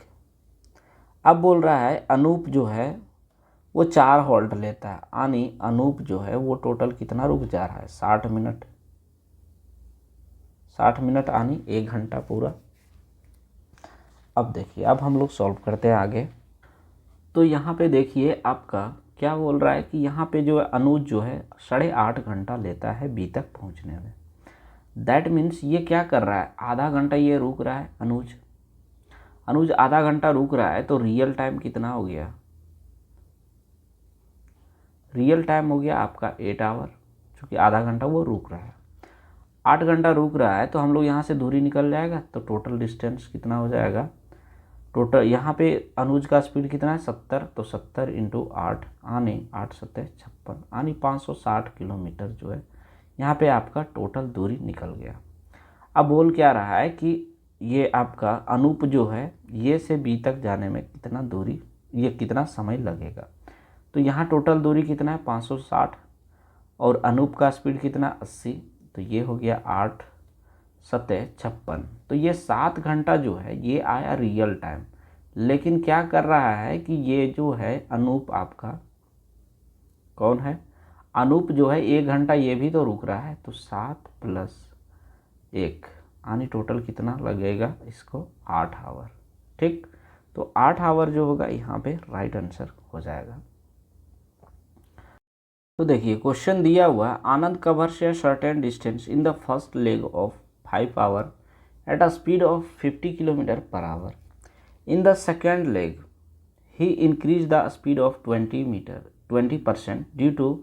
अब बोल रहा है अनूप जो है वो 4 हॉल्ट लेता है, यानी अनूप जो है वो टोटल कितना रुक जा रहा है, 60 मिनट, 60 मिनट यानी 1 घंटा पूरा। अब देखिए अब हम लोग सॉल्व करते हैं आगे। तो यहाँ पे देखिए आपका क्या बोल रहा है कि यहाँ पे जो है अनुज जो है 8.5 घंटा लेता है बी तक पहुँचने में। दैट मीन्स ये क्या कर रहा है, आधा घंटा ये रुक रहा है अनुज आधा घंटा रुक रहा है, तो रियल टाइम कितना हो गया, रियल टाइम हो गया आपका 8 आवर, क्योंकि आधा घंटा वो रुक रहा है। 8 घंटा रुक रहा है तो हम लोग यहाँ से दूरी निकल जाएगा, तो टोटल डिस्टेंस कितना हो जाएगा, टोटल यहाँ पे अनुज का स्पीड कितना है 70, तो 70 इंटू 8 आने 8 7 56 आने 560 किलोमीटर जो है यहाँ पे आपका टोटल दूरी निकल गया। अब बोल क्या रहा है कि ये आपका अनूप जो है ये से बी तक जाने में कितना दूरी, ये कितना समय लगेगा। तो यहाँ टोटल दूरी कितना है 560 और अनूप का स्पीड कितना 80, तो ये हो गया 8 7 56। तो ये 7 घंटा जो है ये आया रियल टाइम, लेकिन क्या कर रहा है कि ये जो है अनूप आपका कौन है, अनूप जो है 1 घंटा ये भी तो रुक रहा है, तो 7 + 1 यानी टोटल कितना लगेगा इसको 8 आवर, ठीक। तो 8 आवर जो होगा यहाँ पे राइट आंसर हो जाएगा। तो देखिए क्वेश्चन दिया हुआ Anand covers a certain distance in the first leg of 5 hour at a speed of 50 kilometre per hour. In the second leg he increase the speed of 20% due to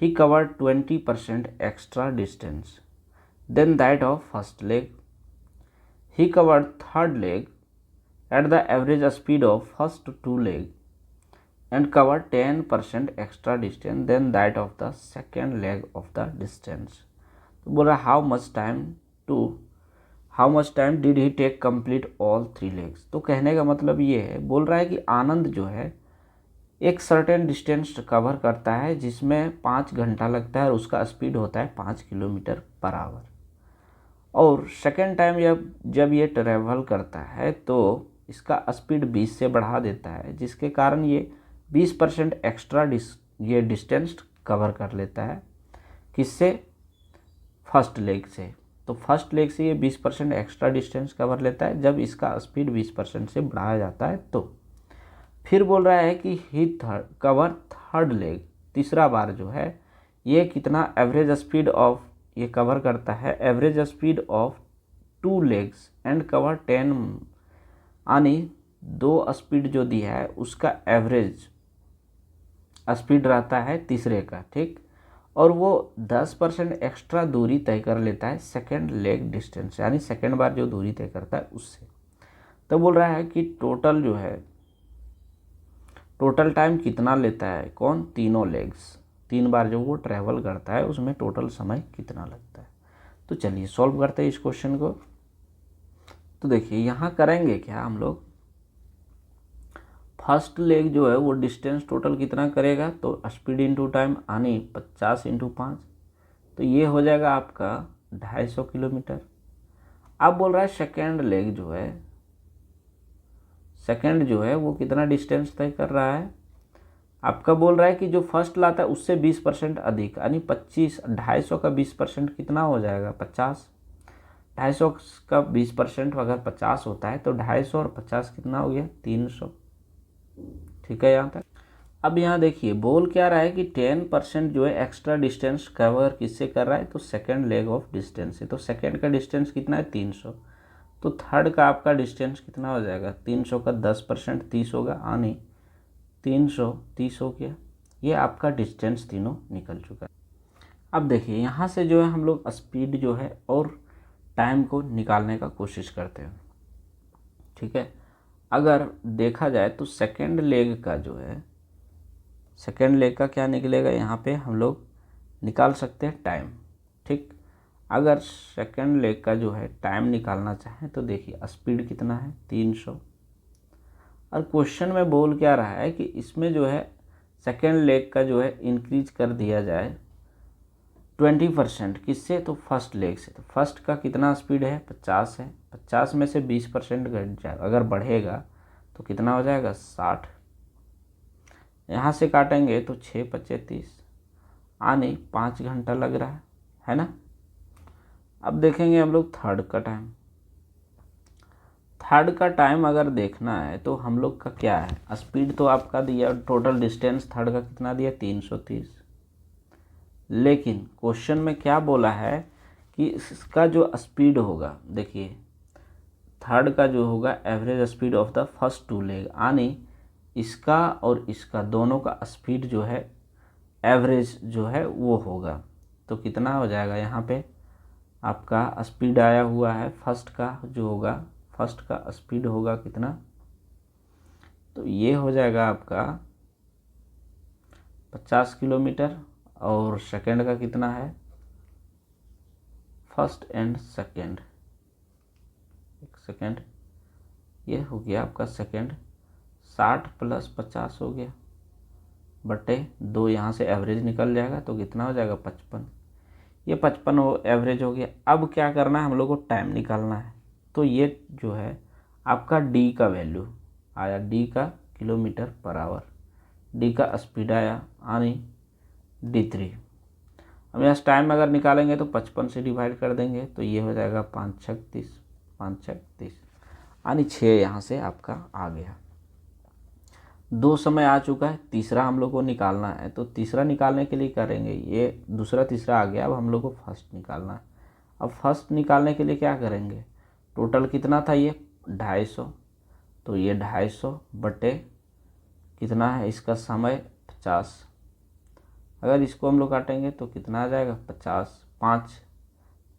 he covered 20% extra distance than that of first leg. He covered third leg at the average speed of first 2 leg and cover 10% extra distance than that of the second leg of the distance। तो बोल रहा है how much time did he take complete all 3 legs। तो कहने का मतलब ये है, बोल रहा है कि आनंद जो है एक सर्टेन डिस्टेंस कवर करता है जिसमें 5 घंटा लगता है और उसका स्पीड होता है 5 किलोमीटर पर आवर, और सेकेंड टाइम जब ये ट्रेवल करता है तो इसका स्पीड 20 से बढ़ा देता है, जिसके कारण ये 20% एक्स्ट्रा ये डिस्टेंस कवर कर लेता है, किससे, फर्स्ट लेग से। तो फर्स्ट लेग से ये 20% एक्स्ट्रा डिस्टेंस कवर लेता है जब इसका स्पीड 20% से बढ़ाया जाता है। तो फिर बोल रहा है कि ही कवर थर्ड लेग, तीसरा बार जो है ये कितना एवरेज स्पीड ऑफ ये कवर करता है, average speed of 2 legs and cover 10 यानी 2 स्पीड जो दिया है उसका एवरेज स्पीड रहता है तीसरे का, ठीक, और वो 10% एक्स्ट्रा दूरी तय कर लेता है सेकेंड लेग डिस्टेंस, यानी सेकेंड बार जो दूरी तय करता है उससे। तो बोल रहा है कि टोटल जो है टोटल टाइम कितना लेता है, कौन, तीनों लेग्स, 3 बार जो वो ट्रैवल करता है उसमें टोटल समय कितना लगता है। तो चलिए सॉल्व करते हैं इस क्वेश्चन को। तो देखिए यहाँ करेंगे क्या हम लोग, फर्स्ट लेग जो है वो डिस्टेंस टोटल कितना करेगा, तो स्पीड इंटू टाइम यानी 50 इंटू 5, तो ये हो जाएगा आपका 250 किलोमीटर। अब बोल रहा है सेकेंड लेग जो है, सेकेंड जो है वो कितना डिस्टेंस तय कर रहा है, आपका बोल रहा है कि जो फर्स्ट लाता है उससे 20% अधिक, यानी 25, 250 का 20% कितना हो जाएगा 50, 250 का 20% अगर 50 होता है तो 250 और 50 कितना हो गया 300। ठीक है यहाँ तक। अब यहाँ देखिए बोल क्या रहा है कि 10% जो है एक्स्ट्रा डिस्टेंस कवर किससे कर रहा है, तो सेकेंड लेग ऑफ डिस्टेंस है। तो सेकेंड का डिस्टेंस कितना है 300, तो थर्ड का आपका डिस्टेंस कितना हो जाएगा, 300 का 10% 30 होगा, यानी 300 30 हो गया। ये आपका डिस्टेंस तीनों निकल चुका है। अब देखिए यहाँ से जो है हम लोग स्पीड जो है और टाइम को निकालने का कोशिश करते हैं। ठीक है, अगर देखा जाए तो सेकेंड लेग का जो है, सेकेंड लेग का क्या निकलेगा, यहाँ पे हम लोग निकाल सकते हैं टाइम। ठीक, अगर सेकेंड लेग का जो है टाइम निकालना चाहें तो देखिए स्पीड कितना है 300, और क्वेश्चन में बोल क्या रहा है कि इसमें जो है सेकेंड लेग का जो है इंक्रीज कर दिया जाए 20%, किससे, तो फर्स्ट लेग से। तो फर्स्ट का कितना स्पीड है 50 है, 50 में से 20% घट जाए, अगर बढ़ेगा तो कितना हो जाएगा 60। यहाँ से काटेंगे तो 6 25 30, आने 5 घंटा लग रहा है ना। अब देखेंगे हम लोग थर्ड का टाइम। थर्ड का टाइम अगर देखना है तो हम लोग का क्या है, स्पीड तो आपका दिया, टोटल डिस्टेंस थर्ड का कितना दिया 330, लेकिन क्वेश्चन में क्या बोला है कि इसका जो स्पीड होगा, देखिए थर्ड का जो होगा average speed of the first two leg, यानी इसका और इसका दोनों का स्पीड जो है एवरेज जो है वो होगा। तो कितना हो जाएगा, यहाँ पे आपका स्पीड आया हुआ है फर्स्ट का जो होगा, फर्स्ट का स्पीड होगा कितना, तो ये हो जाएगा आपका 50 किलोमीटर, और सेकेंड का कितना है, फर्स्ट एंड सेकेंड, एक सेकेंड, ये हो गया आपका सेकेंड, 60 + 50 हो गया, बटे 2, यहाँ से एवरेज निकल जाएगा तो कितना हो जाएगा 55, ये 55 एवरेज हो गया। अब क्या करना है, हम लोग को टाइम निकालना है। तो ये जो है आपका डी का वैल्यू आया, डी का किलोमीटर पर आवर, डी का स्पीड आया यानी D3। हम यहाँ टाइम अगर निकालेंगे तो 55 से डिवाइड कर देंगे तो ये हो जाएगा 5 6 30, 5 6 30, यानी 6 यहाँ से आपका आ गया। 2 समय आ चुका है, तीसरा हम लोग को निकालना है। तो तीसरा निकालने के लिए करेंगे, ये दूसरा तीसरा आ गया, अब हम लोग को फर्स्ट निकालना है। अब फर्स्ट निकालने के लिए क्या करेंगे, टोटल कितना था ये 250, तो ये 250 बटे कितना है इसका समय 50, अगर इसको हम लोग काटेंगे तो कितना आ जाएगा 50,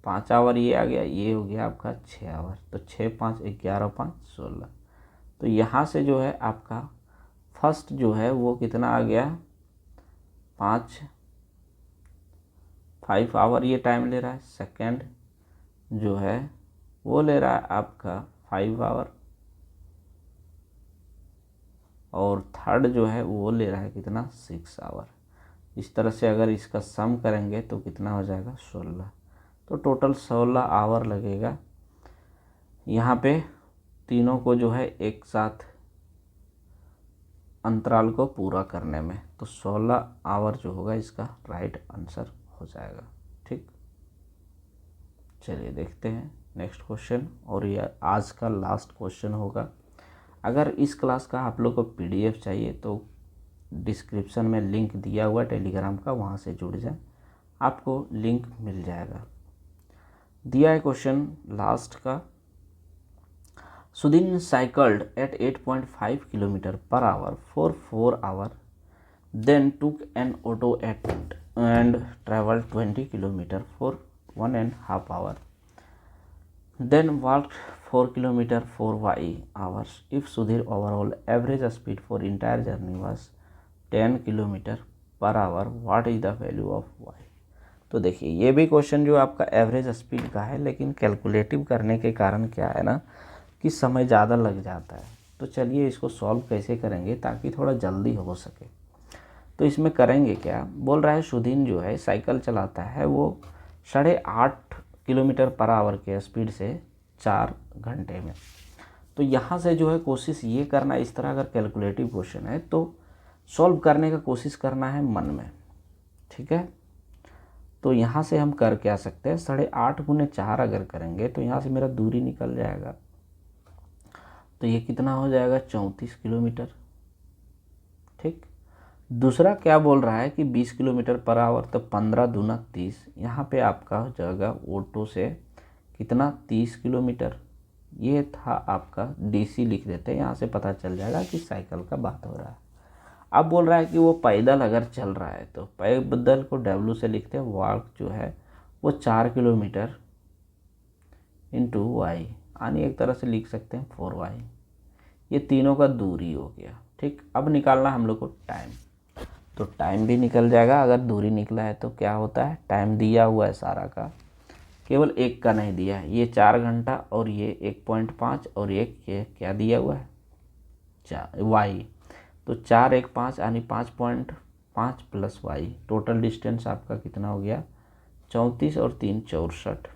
5 आवर ये आ गया, ये हो गया आपका 6 आवर। तो 6 5 11 5 16, तो यहाँ से जो है आपका फर्स्ट जो है वो कितना आ गया 5 आवर ये टाइम ले रहा है, सेकेंड जो है वो ले रहा है आपका 5 आवर, और थर्ड जो है वो ले रहा है कितना 6 आवर। इस तरह से अगर इसका सम करेंगे तो कितना हो जाएगा 16, तो टोटल 16 आवर लगेगा यहाँ पे तीनों को जो है एक साथ अंतराल को पूरा करने में। तो 16 आवर जो होगा इसका राइट आंसर हो जाएगा। ठीक, चलिए देखते हैं नेक्स्ट क्वेश्चन, और ये आज का लास्ट क्वेश्चन होगा। अगर इस क्लास का आप लोग को PDF चाहिए तो डिस्क्रिप्शन में लिंक दिया हुआ टेलीग्राम का, वहाँ से जुड़ जाए, आपको लिंक मिल जाएगा। दिया है क्वेश्चन लास्ट का, Sudeen cycled at 8.5 kilometre per hour for 4 hour, then took an auto and travel 20 kilometre for 1.5 hour, then walked 4 kilometer for y hours. If Sudhir overall average speed for entire journey was 10 kilometer per hour what is the value of Y. तो देखिए ये भी question जो आपका average speed का है, लेकिन calculative करने के कारण क्या है ना कि समय ज़्यादा लग जाता है। तो चलिए इसको सॉल्व कैसे करेंगे ताकि थोड़ा जल्दी हो सके। तो इसमें करेंगे क्या, बोल रहा है सुधीन जो है साइकिल चलाता है वो 8.5 किलोमीटर पर आवर के स्पीड से 4 घंटे में। तो यहाँ से जो है कोशिश ये करना, इस तरह अगर कैलकुलेटिव क्वेश्चन है तो सॉल्व करने का कोशिश करना है मन में, ठीक है। तो यहाँ से हम कर क्या सकते हैं, 8.5 गुने 4 अगर करेंगे तो यहाँ से मेरा दूरी निकल जाएगा। तो ये कितना हो जाएगा, 34 किलोमीटर, ठीक। दूसरा क्या बोल रहा है कि 20 किलोमीटर पर आवर, तो 15 दूना 30, यहाँ पे आपका हो जाएगा ऑटो से कितना, 30 किलोमीटर। ये था आपका डीसी, लिख देते हैं, यहाँ से पता चल जाएगा कि साइकिल का बात हो रहा है। अब बोल रहा है कि वो पैदल अगर चल रहा है तो पैदल को डब्ल्यू से लिखते हैं, वॉक जो है वो 4 किलोमीटर इंटू वाई, यानी एक तरह से लिख सकते हैं 4y। ये तीनों का दूरी हो गया, ठीक। अब निकालना हम लोग को टाइम, तो टाइम भी निकल जाएगा। अगर दूरी निकला है तो क्या होता है, टाइम दिया हुआ है सारा का, केवल एक का नहीं दिया है, ये 4 घंटा और ये 1.5 और एक ये क्या दिया हुआ है, वाई। तो 4 1 5 यानी 5.5 प्लस वाई, टोटल डिस्टेंस आपका कितना हो गया, 34 और 3 64,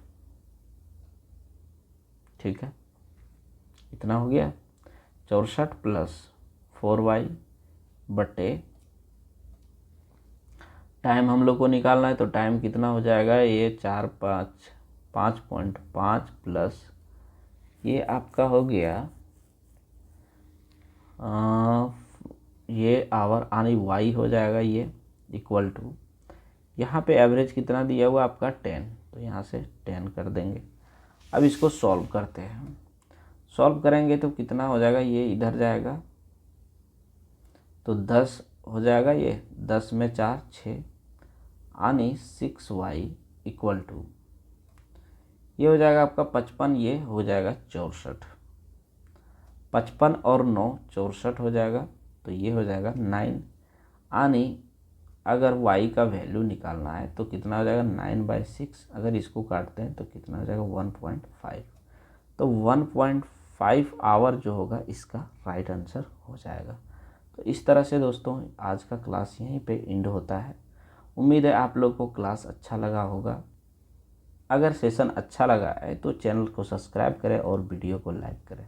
ठीक है। इतना हो गया 64 प्लस 4y बटे टाइम हम लोग को निकालना है, तो टाइम कितना हो जाएगा, ये 5.5 प्लस ये आपका हो गया ये आवर यानी वाई हो जाएगा, ये इक्वल टू, यहाँ पे एवरेज कितना दिया हुआ आपका 10, तो यहाँ से 10 कर देंगे। अब इसको सॉल्व करते हैं, सॉल्व करेंगे तो कितना हो जाएगा, ये इधर जाएगा तो 10 हो जाएगा, ये 10 में 4 6 यानी 6y इक्वल टू, ये हो जाएगा आपका 55, ये हो जाएगा 64, 55 और 9 64 हो जाएगा, तो ये हो जाएगा 9, यानी अगर y का वैल्यू निकालना है तो कितना हो जाएगा 9/6, अगर इसको काटते हैं तो कितना हो जाएगा 1.5, तो 1.5 आवर जो होगा इसका राइट आंसर हो जाएगा। तो इस तरह से दोस्तों आज का क्लास यहीं पे एंड होता है। उम्मीद है आप लोग को क्लास अच्छा लगा होगा। अगर सेशन अच्छा लगा है तो चैनल को सब्सक्राइब करें और वीडियो को लाइक करें।